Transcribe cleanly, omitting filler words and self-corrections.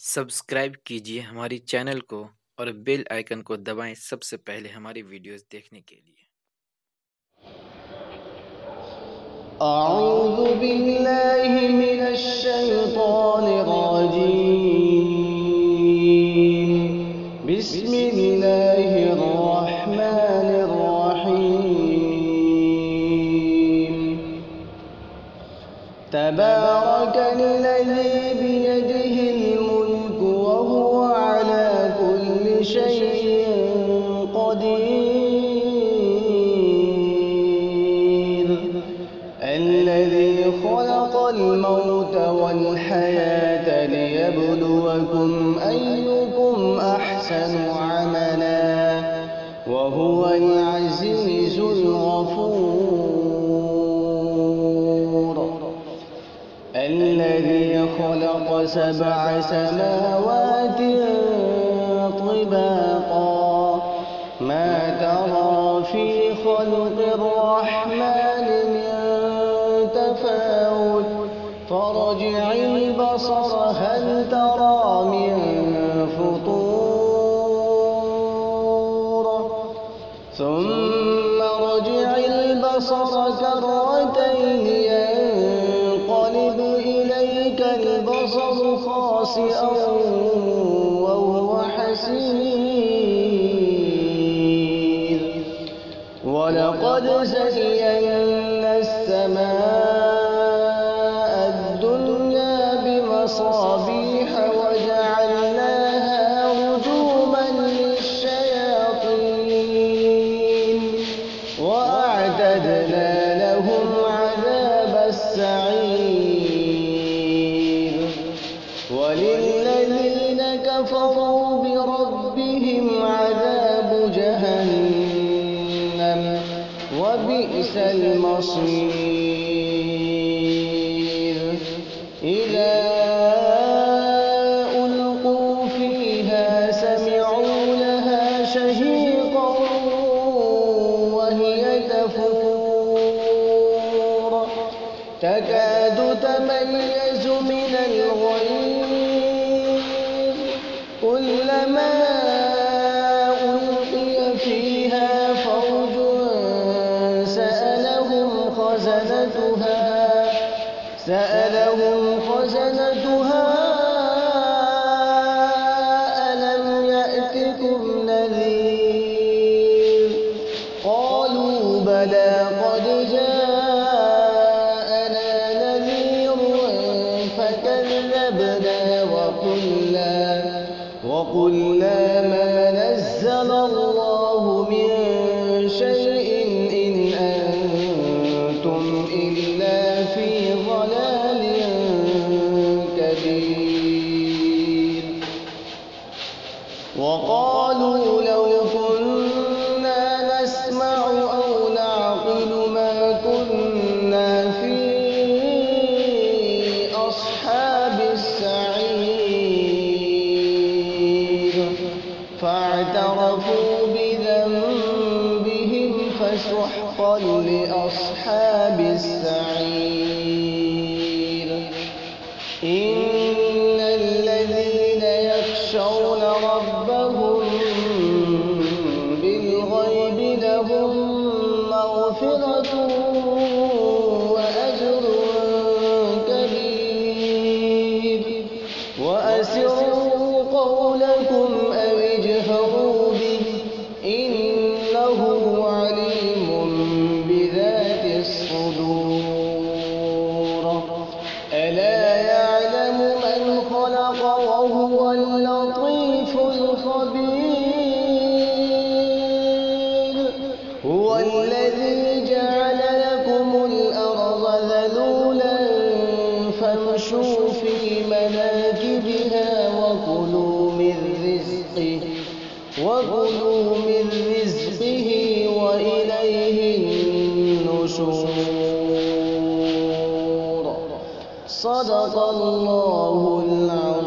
सब्सक्राइब कीजिए हमारी चैनल को और बेल आइकन को दबाएं सबसे पहले हमारी वीडियोस देखने के लिए। अऊज़ु बिल्लाहि मिनश शैतानिर रजीम। बिस्मिल्लाहिर रहमानिर रहीम। तबारकल्लज़ी बियदिहिल मुल्कु व हुवा अला कुल्लि शैइन क़दीर। الذي خلق الموت والحياة ليبلوكم أيكم أحسن عملا وهو العزيز الغفور. الذي خلق 7 سماوات طباقا ما ترى في خلق الرحمن من تفاوت فارجع البصر هل ترى من فطور ثم ارجع البصر كرتين ينقلب إليك البصر خاسئا وهو حسير. ولقد زينا السماء الدنيا بمصابيح وجعلناها رجوما للشياطين وأعتدنا لهم عذاب السعير. وللذين كفروا بربهم عذاب جهنم وبئس المصير. إذا ألقوا فيها سمعوا لها شهيقا وهي تفور تكاد تميز من الغيظ كلما ألقي فيها فوج سألهم خزنتها ألم يأتكم نذير قالوا بلى قد جاءنا نذير فكذبنا وقلنا ما نزل الله من شيء إن أنتم إلا في ضلال كبير. وقالوا لو كنا نسمع أو نعقل ما كنا في أصحاب السعير. فاعترفوا بذنبهم فسحقا لأصحاب السعير. إن الذين يخشون ربهم بالغيب لهم مغفرة وأجر كبير. وأسروا قولكم أو اجهروا به إنه عليم بذات الصدور. ألا يعلم من خلق وهو اللطيف الخبير. هو الذي جعل لكم الأرض ذلولا فامشوا في مناكبها وكلوا من رزقه وإليه النشور. صدق الله العظيم.